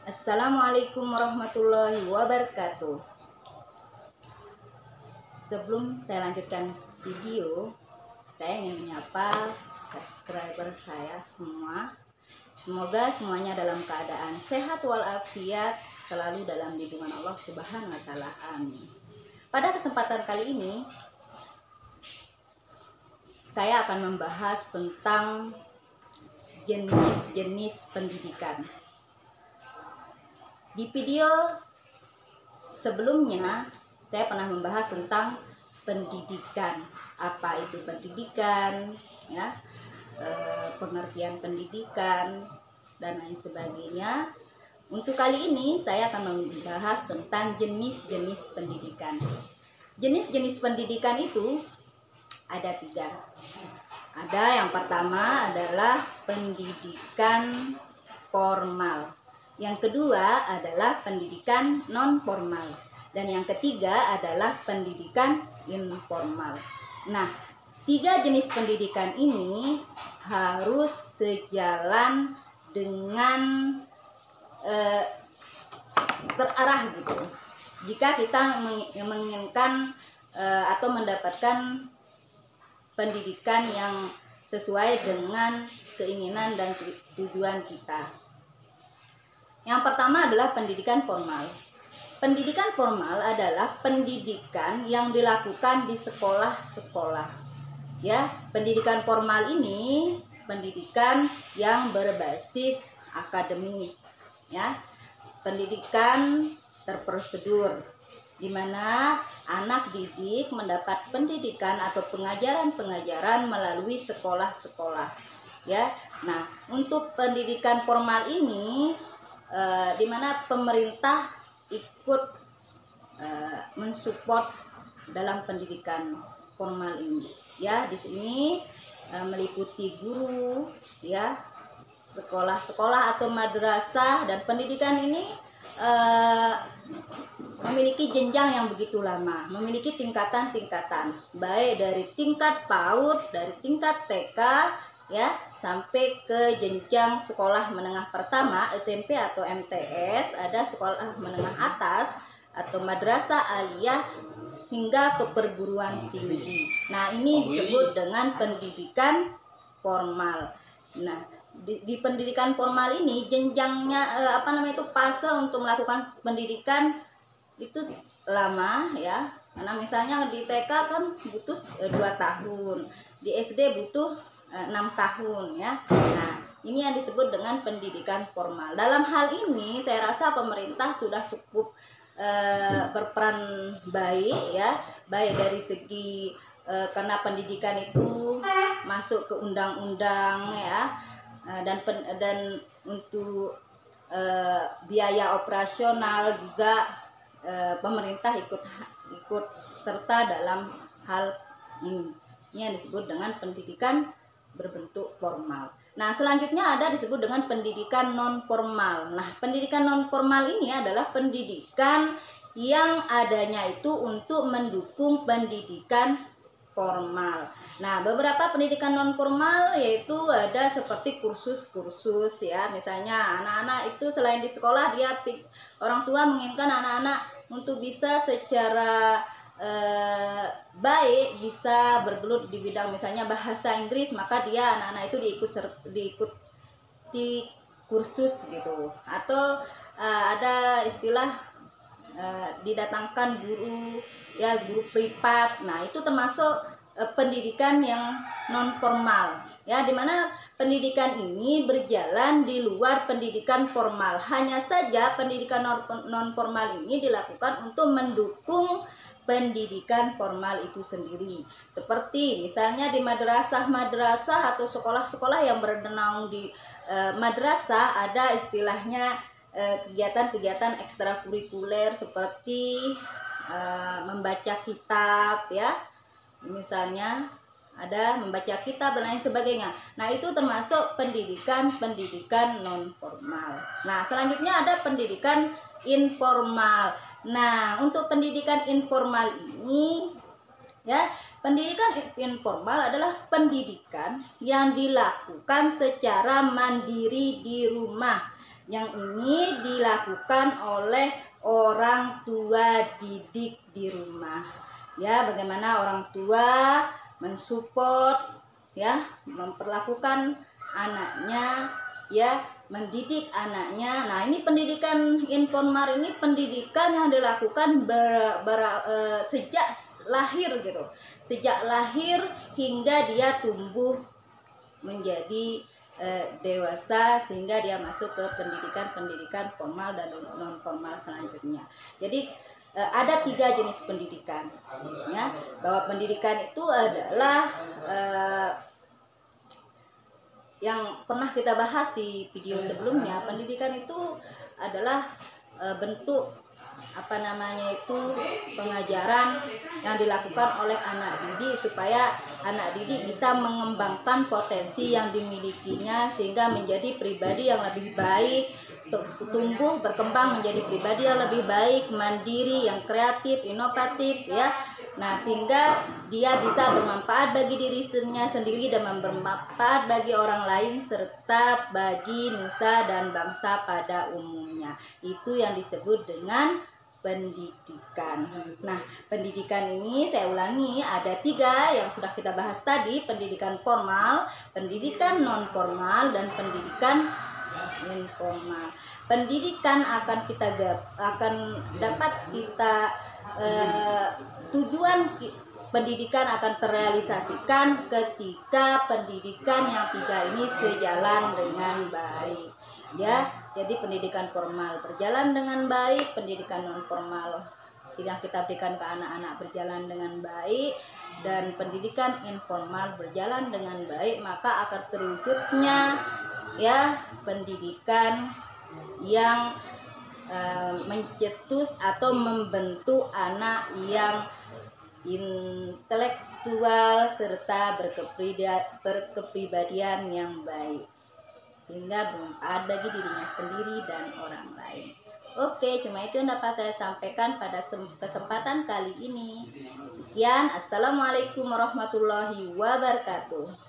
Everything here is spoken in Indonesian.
Assalamualaikum warahmatullahi wabarakatuh. Sebelum saya lanjutkan video, saya ingin menyapa subscriber saya semua. Semoga semuanya dalam keadaan sehat walafiat, selalu dalam lindungan Allah Subhanahu wa taala. Amin. Pada kesempatan kali ini saya akan membahas tentang jenis-jenis pendidikan. Di video sebelumnya saya pernah membahas tentang pendidikan, apa itu pendidikan, ya, pengertian pendidikan dan lain sebagainya. Untuk kali ini saya akan membahas tentang jenis-jenis pendidikan. Jenis-jenis pendidikan itu ada 3. Ada yang pertama adalah pendidikan formal. Yang kedua adalah pendidikan non formal. Dan yang ketiga adalah pendidikan informal. Nah, 3 jenis pendidikan ini harus sejalan dengan terarah gitu. Jika kita menginginkan atau mendapatkan pendidikan yang sesuai dengan keinginan dan tujuan kita. Yang pertama adalah pendidikan formal. Pendidikan formal adalah pendidikan yang dilakukan di sekolah-sekolah. Ya, pendidikan formal ini pendidikan yang berbasis akademik, ya. Pendidikan terprosedur, di mana anak didik mendapat pendidikan atau pengajaran-pengajaran melalui sekolah-sekolah, ya. Nah, untuk pendidikan formal ini di mana pemerintah ikut mensupport dalam pendidikan formal ini, ya. Di sini meliputi guru, ya, sekolah-sekolah atau madrasah, dan pendidikan ini memiliki jenjang yang begitu lama, memiliki tingkatan-tingkatan, baik dari tingkat PAUD, dari tingkat TK, ya, sampai ke jenjang sekolah menengah pertama SMP atau MTS, ada sekolah menengah atas atau madrasah aliyah, hingga ke perguruan tinggi. Nah, ini disebut dengan pendidikan formal. Nah, di pendidikan formal ini jenjangnya fase untuk melakukan pendidikan itu lama, ya. Karena misalnya di TK kan butuh 2 tahun, di SD butuh 6 tahun, ya. Nah, ini yang disebut dengan pendidikan formal. Dalam hal ini saya rasa pemerintah sudah cukup berperan baik, ya, baik dari segi karena pendidikan itu masuk ke undang-undang, ya, dan untuk biaya operasional juga pemerintah ikut serta dalam hal ini. Ini yang disebut dengan pendidikan berbentuk formal. Nah, selanjutnya ada disebut dengan pendidikan non formal. Nah, pendidikan non formal ini adalah pendidikan yang adanya itu untuk mendukung pendidikan formal. Nah, beberapa pendidikan non formal yaitu ada seperti kursus-kursus, ya. Misalnya anak-anak itu selain di sekolah, orang tua menginginkan anak-anak untuk bisa secara baik bisa bergelut di bidang misalnya bahasa Inggris, maka dia anak-anak itu diikuti kursus gitu. Atau ada istilah didatangkan guru, ya, guru privat. Nah, itu termasuk pendidikan yang non formal, ya, dimana pendidikan ini berjalan di luar pendidikan formal. Hanya saja pendidikan non formal ini dilakukan untuk mendukung pendidikan formal itu sendiri. Seperti misalnya di madrasah atau sekolah-sekolah yang bernaung di madrasah, ada istilahnya kegiatan-kegiatan ekstrakurikuler seperti membaca kitab, ya. Misalnya ada membaca kitab dan lain sebagainya. Nah, itu termasuk pendidikan non formal. Nah, selanjutnya ada pendidikan informal. Nah, untuk pendidikan informal ini, ya, pendidikan informal adalah pendidikan yang dilakukan secara mandiri di rumah Yang ini dilakukan oleh orang tua didik di rumah. Ya, bagaimana orang tua mensupport, ya, memperlakukan anaknya, ya, mendidik anaknya. Nah, ini pendidikan informal ini pendidikan yang dilakukan sejak lahir gitu. Sejak lahir hingga dia tumbuh menjadi dewasa, sehingga dia masuk ke pendidikan formal dan non formal selanjutnya. Jadi ada 3 jenis pendidikan, ya, bahwa pendidikan itu adalah yang pernah kita bahas di video sebelumnya. Pendidikan itu adalah bentuk pengajaran yang dilakukan oleh anak didik supaya anak didik bisa mengembangkan potensi yang dimilikinya sehingga menjadi pribadi yang lebih baik, tumbuh berkembang menjadi pribadi yang lebih baik, mandiri, yang kreatif, inovatif, ya. Nah, sehingga dia bisa bermanfaat bagi dirinya sendiri dan bermanfaat bagi orang lain serta bagi nusa dan bangsa pada umumnya. Itu yang disebut dengan pendidikan. Nah, pendidikan ini saya ulangi, ada 3 yang sudah kita bahas tadi: pendidikan formal, pendidikan non formal, dan pendidikan informal. Pendidikan akan dapat kita tujuan pendidikan akan terrealisasikan ketika pendidikan yang 3 ini sejalan dengan baik, ya. Jadi pendidikan formal berjalan dengan baik, pendidikan non formal yang kita berikan ke anak-anak berjalan dengan baik, dan pendidikan informal berjalan dengan baik, maka akan terwujudnya, ya, pendidikan yang mencetus atau membentuk anak yang intelektual serta berkepribadian yang baik, sehingga bermanfaat bagi dirinya sendiri dan orang lain. Oke, cuma itu yang dapat saya sampaikan pada kesempatan kali ini. Sekian, assalamualaikum warahmatullahi wabarakatuh.